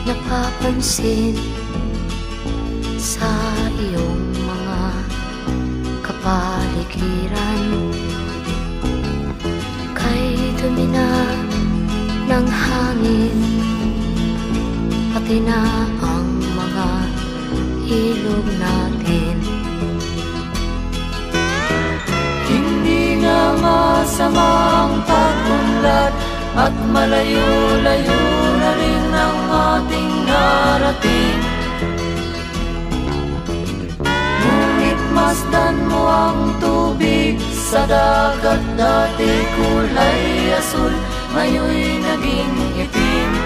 napapansin sa iyong mga kapaligiran. Kay dumi na ng hangin, pati na ang mga ilog natin. Hindi na masama ang pag-unlad, at malayo-layo na rin ang ating narating. Ngunit masdan mo ang tubig sa dagat, dati kulay asul, ngayon'y naging itim.